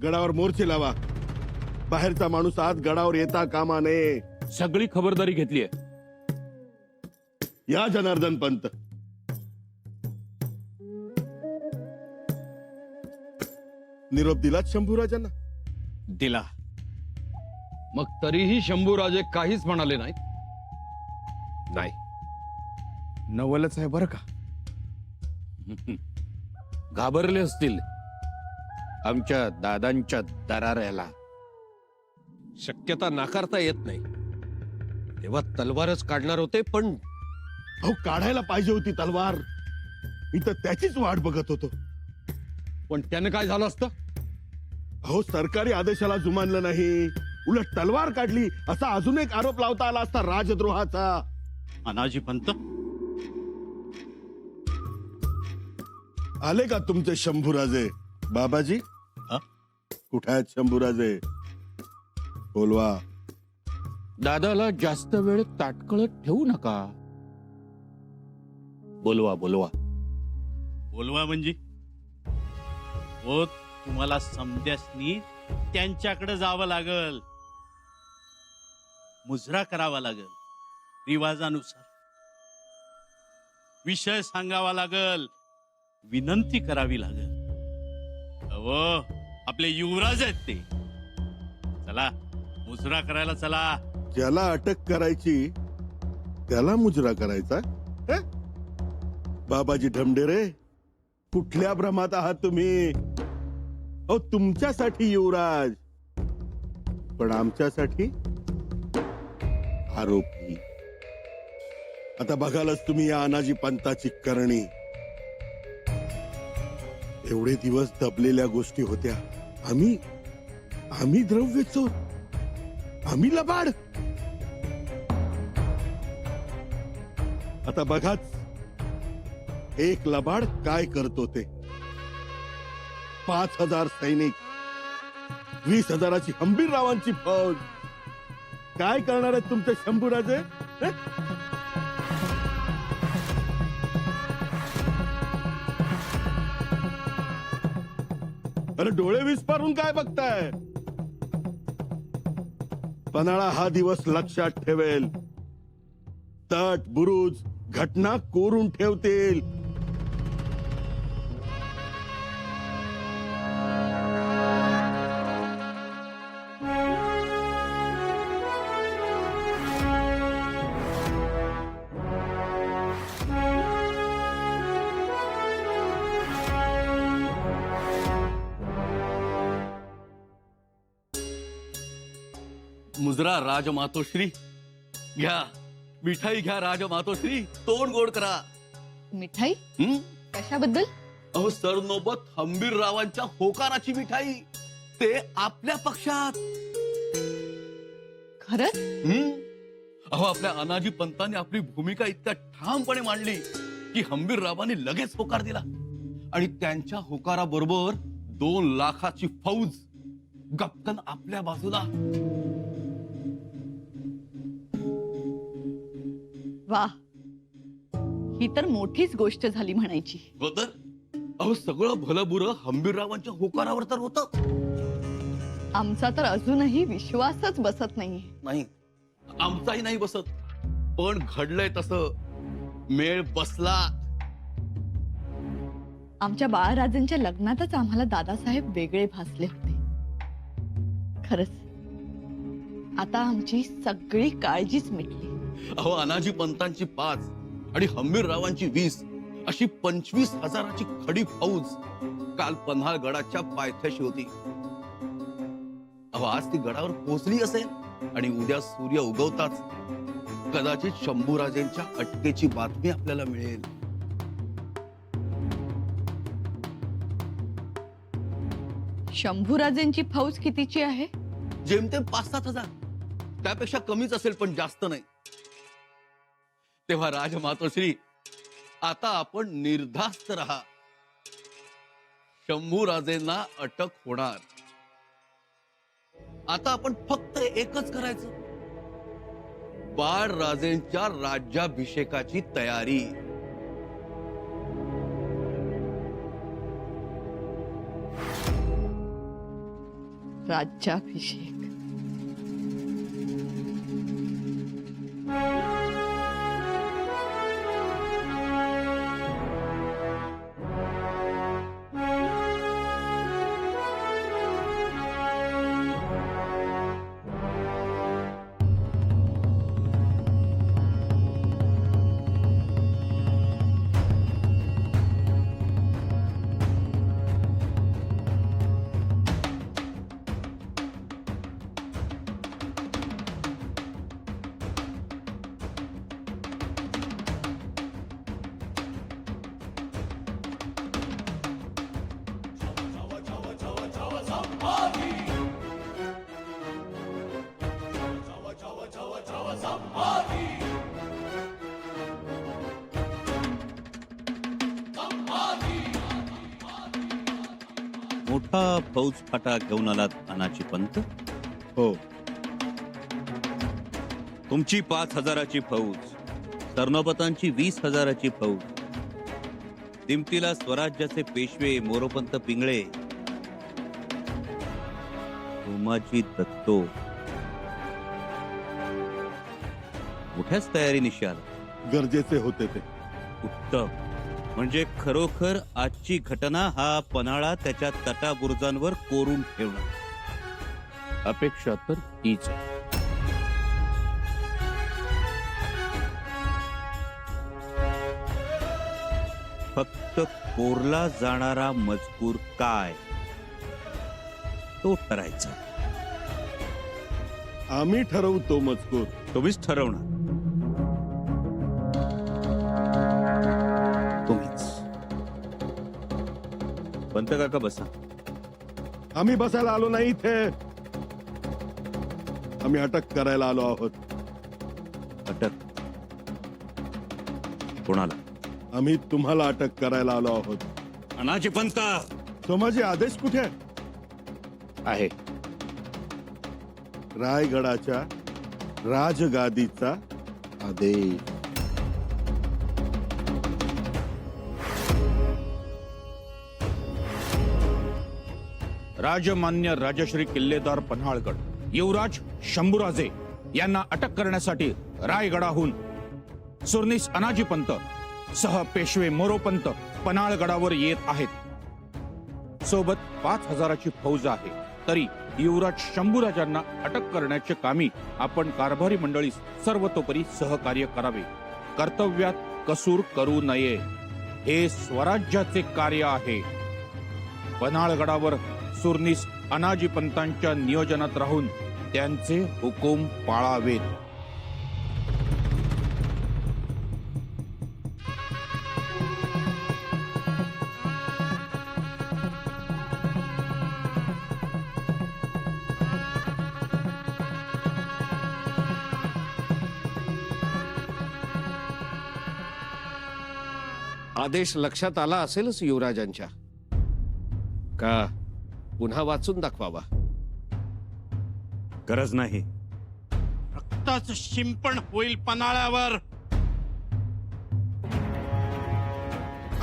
गडावर मोर्चे लावा. बाहेरचा माणूस आत गडावर येता कामा नये. सगळी खबरदारी घेतलीये. या जनार्दन पंत. निरोप दिलात शंभूराजांना? दिला. मग तरीही शंभूराजे काहीच म्हणाले नाहीत? नाही. नवलच आहे बरं का. घाबरले असतील आमच्या दादांच्या दराऱ्याला. शक्यता नाकारता येत नाही. तेव्हा तलवारच काढणार होते, पण अहो काढायला पाहिजे होती तलवार. मी तर त्याचीच वाट बघत होतो. पण त्यानं काय झालं असतं? अहो सरकारी आदेशाला जुमानलं नाही, उलट तलवार काढली असा अजून एक आरोप लावता आला असता राजद्रोहाचा. अनाजी पंत, आले का तुमचे शंभूराजे? बाबाजी कुठे आहेत शंभूराजे? बोलवा. दादाला जास्त वेळ ताटकळत ठेवू नका. बोलवा बोलवा. बोलवा म्हणजे हो, तुम्हाला समद्यासनी त्यांच्याकडे जावं लागल, मुजरा करावा लागल, रिवाजानुसार विषय सांगावा लागल, विनंती करावी लागल. अहो आपले युवराज आहेत ते. चला मुजरा करायला चला. ज्याला अटक करायची त्याला मुजरा करायचा? हे? बाबाजी ढमढेरे, कुठल्या भ्रमात आहात तुम्ही? अहो तुमच्यासाठी युवराज, पण आमच्यासाठी आरोपी. आता बघालच तुम्ही या अनाजी पंताची करणी. एवढे दिवस दबलेल्या गोष्टी होत्या. आम्ही द्रव्य चोर, आम्ही लबाड. आता बघाच एक लबाड काय करतो ते. 5,000 सैनिक, 20,000ची हंबीररावांची फौज. काय करणार आहेत तुमचे शंभूराजे? हे? अरे डोळे विस्पारून काय बघताय? पन्हाळा हा दिवस लक्षात ठेवेल. तट बुरुज घटना कोरून ठेवतील. मुजरा राजमातोश्री घ्या, मिठाई घ्या राजमातोश्री, तोंड गोड करा. मिठाई? कशाबद्दल? अहो सरनोबत हंबीररावांच्या होकाराची मिठाई, ते आपल्या पक्षात. खरंच? अहो आपल्या अनाजी पंतांनी आपली भूमिका इतक्या ठामपणे मांडली की हंबीररावांनी लगेच होकार दिला. आणि त्यांच्या होकाराबरोबर 2 लाखाची फौज गपकन आपल्या बाजूला. वा, ही तर मोठीच गोष्ट झाली म्हणायची. हो तर. अहो सगळं भलं बुरं हंबीररावांच्या होकारावर तर होतं. आमचा तर अजूनही विश्वासच बसत नाहीये. नाही, आमचाही नाही बसत. पण घडलंय तसं मेळ बसला. आमच्या बाळराजांच्या लग्नातच आम्हाला दादासाहेब वेगळे भासले होते. खरंच आता आमची सगळी काळजीच मिटली. अहो अनाजी पंतांची 5 आणि हंबीररावांची 20 अशी 25,000ची खडी फौज काल पन्हाळगडाच्या पायथ्याशी होती. अहो आज ती गडावर पोहोचली असेल आणि उद्या सूर्य उगवताच कदाचित शंभूराजेंच्या अटकेची बातमी आपल्याला मिळेल. शंभूराजेंची फौज कितीची आहे? जेमतेम 5-7,000, त्यापेक्षा कमीच असेल पण जास्त नाही. तेव्हा राजमातोश्री, आता आपण निर्धास्त रहा. शंभूराजेंना अटक होणार. आता आपण फक्त एकच करायचं, बाळराजेंच्या राज्याभिषेकाची तयारी. राज्याभिषेक. मोठा फौज फाटा घेऊन आलात अनाची पंत. हो. तुमची 5,000ची फौज, सरनोबतांची 20,000ची फौज, दिमतीला स्वराज्याचे पेशवे मोरोपंत पिंगळे, उमाजी दत्तो मोठ्याच तयारी निशाल. गरजेचे होते ते. उत्तम. म्हणजे खरोखर आजची घटना हा पन्हाळा त्याच्या तटाबुरुजांवर कोरून ठेवणार. अपेक्षा तर तीच आहे. फक्त कोरला जाणारा मजकूर काय तो ठरायचा. आम्ही ठरवतो मजकूर. तुम्हीच ठरवणार. तुम्हीच. पंत काका बसा. आम्ही बसायला आलो नाही इथे. आम्ही अटक करायला आलो आहोत. अटक कोणाला? आम्ही तुम्हाला अटक करायला आलो आहोत. अनाजी पंत. तो माझे आदेश कुठे आहे? आहे. रायगडाच्या राजगादीचा आदेश. राजमान्य राजश्री किल्लेदार पन्हाळगड युवराज शंभूराजे यांना अटक करण्यासाठी रायगडाहून सुरनीस अनाजीपंत सह पेशवे मोरोपंत पन्हाळगडावर येत आहेत. सोबत 5,000ची फौज आहे. तरी युवराज शंभूराजांना अटक करण्याचे कामी आपण कारभारी मंडळी सर्वतोपरी सहकार्य करावे. कर्तव्यात कसूर करू नये. हे स्वराज्याचे कार्य आहे. पन्हाळगडावर सुरनीस अनाजीपंतांच्या नियोजनात राहून त्यांचे हुकूम पाळावेत. आदेश लक्षात आला असेलच युवराजांच्या. का पुन्हा वाचून दाखवावा? गरज नाही. रक्ताचं शिंपण होईल पन्हाळ्यावर.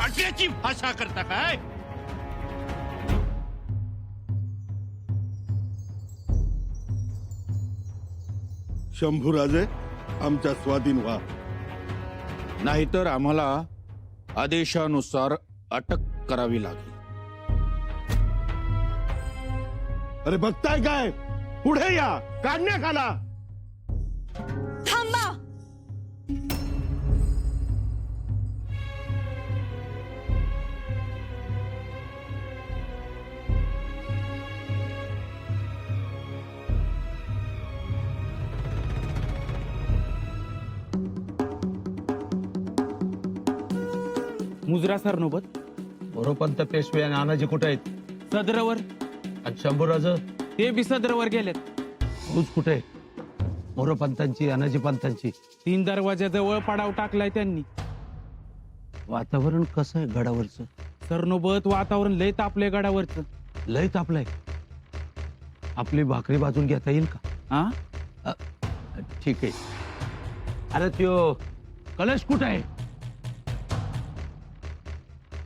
आट्याची भाषा करता काय? शंभूराजे आमच्या स्वाधीन व्हा. नाहीतर आम्हाला आदेशानुसार अटक करावी लागेल. अरे बघताय काय? पुढे या. काढण्यात आला. थांबा. मुजरा सरनोबत. मोरोपंत पेशवे आणि आनाजी कुठे आहेत? सदरवर. आणि शंभूराज ते बी सदरवर गेलेत. फौज कुठे? मोरोपंतांची, अनाजी पंतांची. 3 दरवाजाजवळ पडाव टाकलाय त्यांनी. वातावरण कसं आहे गडावरचं? सरनोबत वातावरण लय तापलंय गडावरचं. लय तापलंय. आपली भाकरी भाजून घेता येईल का? हा, ठीक आहे. अरे त्यो कलश कुठे आहे?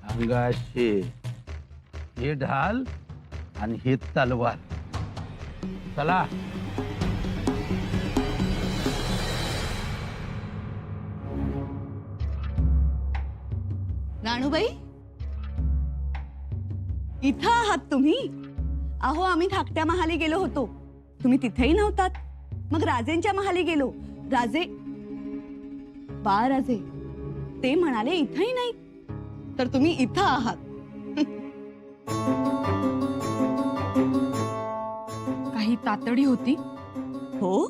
अंगाशे. हे ढाल आणि हे तलवार. चला. राणूबाई, इथं आहात तुम्ही? अहो, आम्ही धाकट्या महाली गेलो होतो, तुम्ही तिथेही नव्हतात. मग राजेंच्या महाली गेलो, राजे राजे ते म्हणाले इथंही नाही, तर तुम्ही इथं आहात. काही तातडी होती? हो,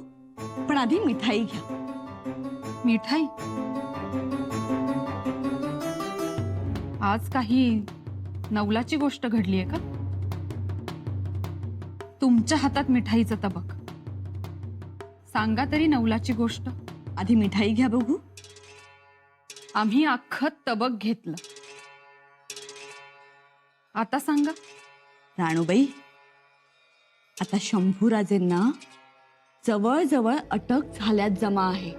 पण आधी मिठाई घ्या. मिठाई? आज काही नवलाची गोष्ट घडली आहे का? तुमच्या हातात मिठाईचं तबक. सांगा तरी नवलाची गोष्ट. आधी मिठाई घ्या बघू. आम्ही अख्खं तबक घेतलं. आता सांगा. राणूबाई, आता शंभूराजेंना जवळजवळ अटक झाल्यात जमा आहे.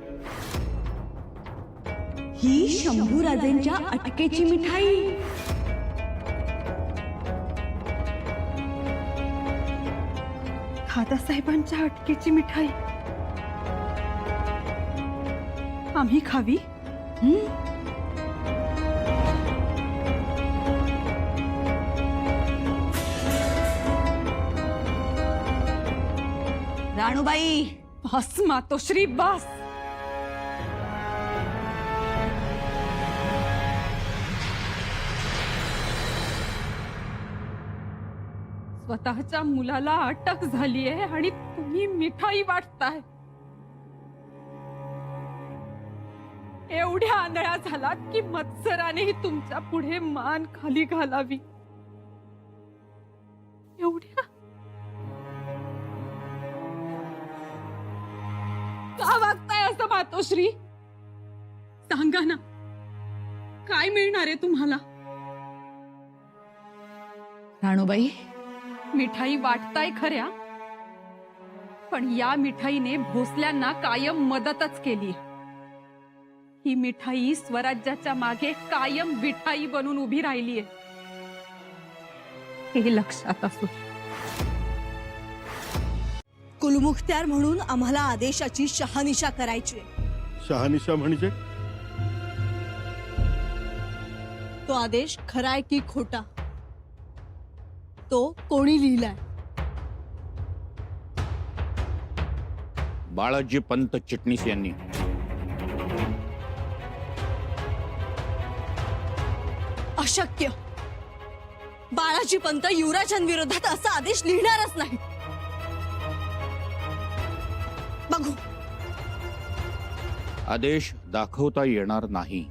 ही शंभूराजेंच्या अटकेची मिठाई. दादासाहेबांच्या अटकेची मिठाई आम्ही खावी? राणूबाई, बस मातोश्री, बस. स्वतःच्या मुलाला अटक झालीये आणि तुम्ही मिठाई वाटताय. एवढ्या आंधळ्या झालात की मत्सरानेही तुमच्या पुढे मान खाली घालावी. एवढ्या का वागताय असं मातोश्री? सांगा ना, काय मिळणार आहे तुम्हाला? राणूबाई, मिठाई वाटताय खऱ्या, पण या मिठाईने भोसल्यांना कायम मदतच केली. ही मिठाई स्वराज्याच्या मागे कायम विठाई बनून उभी राहिलीये, हे लक्षात असू. कुलमुखत्यार म्हणून आम्हाला आदेशाची शहानिशा करायची. शहानिशा म्हणजे? तो आदेश खराय की खोटा, तो कोणी लिहिलाय? बाळाजी पंत चिटणीस यांनी. अशक्य. बाळाजी पंत युवराजांविरोधात असा आदेश लिहिणारच नाही. बघू. आदेश दाखवता येणार नाही.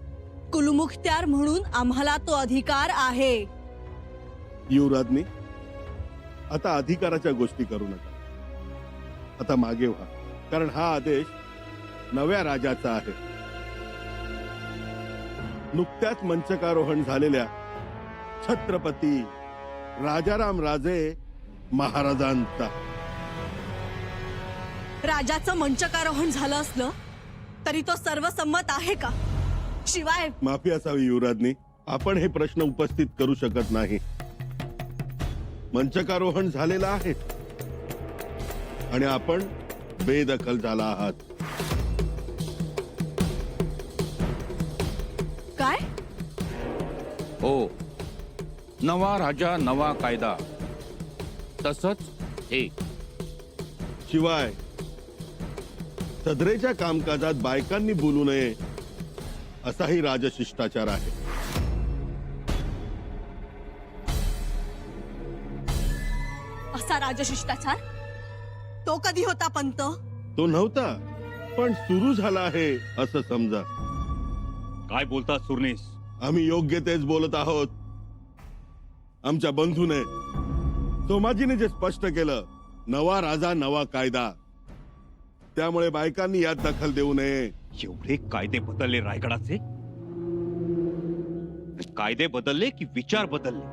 कुलमुखत्यार म्हणून आम्हाला तो अधिकार आहे. युवराजनी, आता अधिकाराच्या गोष्टी करू नका. आता मागे व्हा, कारण हा आदेश नव्या राजाचा आहे. नुकत्याच मंचकारोहण झालेल्या छत्रपती राजाराम राजे महाराजांचा. राजाचं मंचकारोहण झालं असलं तरी तो सर्वसंमत आहे का? शिवाय माफी असावी युवराजनी, आपण हे प्रश्न उपस्थित करू शकत नाही. मंचकारोहण झालेलं आहे आणि आपण बेदखल झाला आहात. काय? हो, नवा राजा नवा कायदा, तसंच हे. शिवाय सदरेच्या कामकाजात बायकांनी बोलू नये असाही राजशिष्टाचार आहे. असा राजशिष्टाचार तो कधी होता पंत? तो नव्हता, पण सुरू झाला आहे असं समजा. काय बोलता सुरनीस? आम्ही योग्य तेच बोलत आहोत. आमच्या बंधूने सोमाजीने जे स्पष्ट केलं, नवा राजा नवा कायदा, त्यामुळे बायकांनी यात दखल देऊ नये. एवढे कायदे बदलले रायगडाचे? कायदे बदलले की विचार बदलले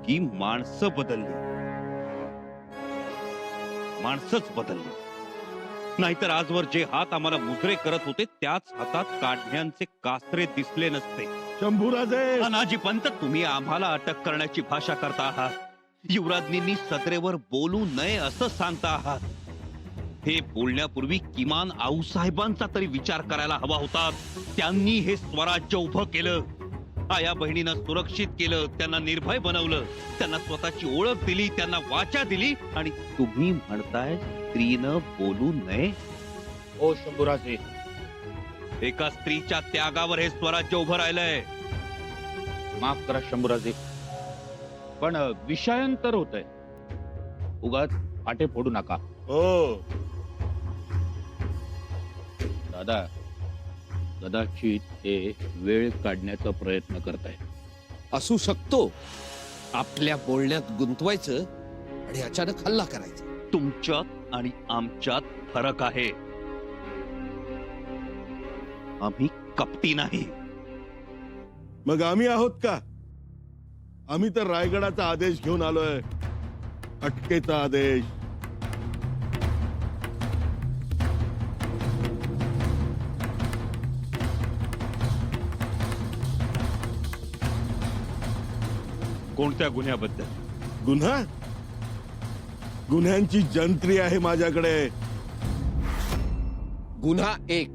की माणसं बदलली? माणसंच बदलली. नाहीतर आजवर जे हात आम्हाला मुजरे करत होते त्याच हातात काढण्यांचे कासरे दिसले नसते. शंभूराजे, अनाजी पंत, तुम्ही आम्हाला अटक करण्याची भाषा करता आहात. युवराज्ञींनी सत्रेवर बोलू नये असं सांगता आहात. हे बोलण्यापूर्वी किमान आऊसाहेबांचा तरी विचार करायला हवा होता. त्यांनी हे स्वराज्य उभं केलं, आया बहिणींना सुरक्षित केलं, त्यांना निर्भय बनवलं, त्यांना स्वतःची ओळख दिली, त्यांना वाचा दिली, आणि तुम्ही म्हणताय स्त्रीनं बोलू नये. ओ शंभूराजे, एका स्त्रीच्या त्यागावर हे स्वराज्य उभं राहिलंय. माफ करा शंभूराजे, पण विषयांतर होत आहे. उगाच फाटे फोडू नका. हो, दादा, कदाचित ते वेळ काढण्याचा प्रयत्न करताय. असू शकतो. आपल्या बोलण्यात गुंतवायचं आणि अचानक हल्ला करायचा. तुमच्यात आणि आमच्यात फरक आहे. आम्ही कपटी नाही. मग आम्ही आहोत का? आम्ही तर रायगडाचा आदेश घेऊन आलोय, अटकेचा आदेश. कोणत्या गुन्ह्याबद्दल? गुन्हा? गुन्ह्यांची जंत्री आहे माझ्याकडे. गुन्हा एक,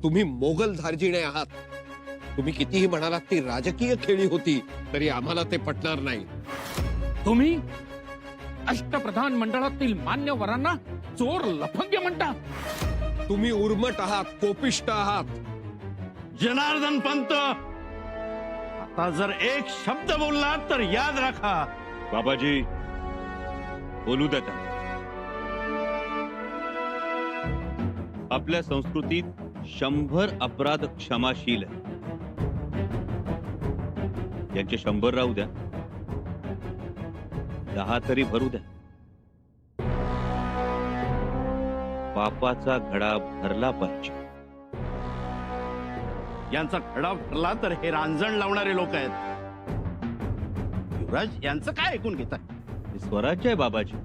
तुम्ही मोगल धार्जिणे आहात. तुम्ही कितीही म्हणालात ती राजकीय खेळी होती, तरी आम्हाला ते पटणार नाही. तुम्ही अष्टप्रधान मंडळातील मान्यवरांना चोर लफंगे म्हणता? तुम्ही उर्मट आहात, कोपिष्ट आहात. जनार्दन पंत, आता जर एक शब्द बोललात तर याद राखा. बाबाजी, बोलू द्या त्यांना. आपल्या संस्कृतीत 100 अपराध क्षमाशील आहे. यांचे 100 राहू द्या, 10 तरी भरू द्या. पापाचा घडा भरला पाहिजे. यांचा खडा भरला तर हे रांजण लावणारे लोक आहेत. युवराज, यांचं काय ऐकून घेताय? हे स्वराज्य आहे बाबाजी,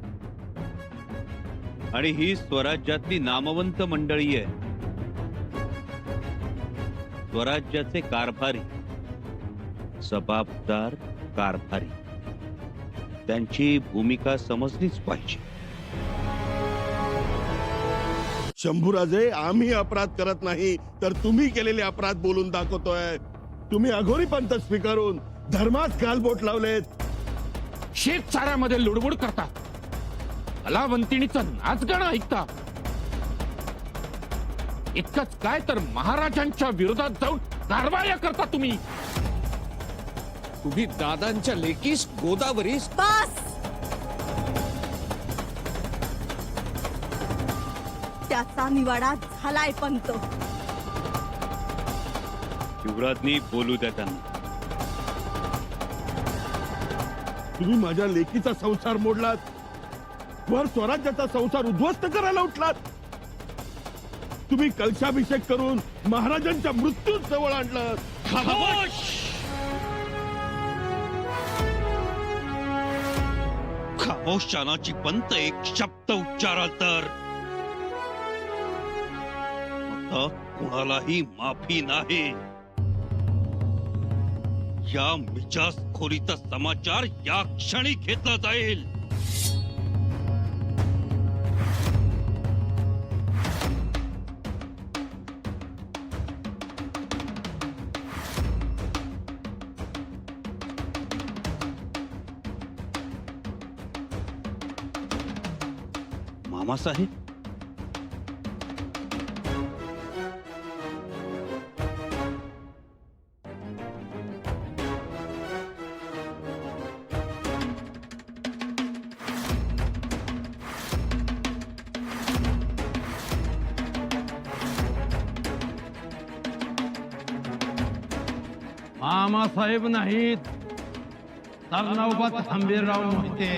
आणि ही स्वराज्यातली नामवंत मंडळी आहे. स्वराज्याचे कारभारी, जबाबदार कारभारी. त्यांची भूमिका समजलीच पाहिजे. शंभूराजे, आम्ही अपराध करत नाही, तर तुम्ही केलेले अपराध बोलून दाखवतोय. तुम्ही अघोरी पंथ स्वीकारून धर्मात गालबोट लावलेत. शेतचाऱ्यामध्ये लुडबुड करता, कलावंतिणीचं नाचगाणं ऐकता. इतकंच काय तर महाराजांच्या विरोधात जाऊन कारवाया करता तुम्ही. तुम्ही दादांच्या लेकीस गोदावरीस. बस, त्याचा निवाडा झालाय पंत. युवराजनी बोलू द्या त्यांना. तुम्ही माझ्या लेकीचा संसार मोडलात, वर स्वराज्याचा संसार उद्ध्वस्त करायला उठलात. तुम्ही कलशाभिषेक करून महाराजांच्या मृत्यू जवळ आणलं. खामोश चानाची पंत एक शब्द उच्चाराल तर आता कुणालाही माफी नाही. या मिजाजखोरीचा समाचार या क्षणी घेतला जाईल. मामासाहेब, मामासाहेब नाहीत, सरनौबत हंबीरराव मोहिते.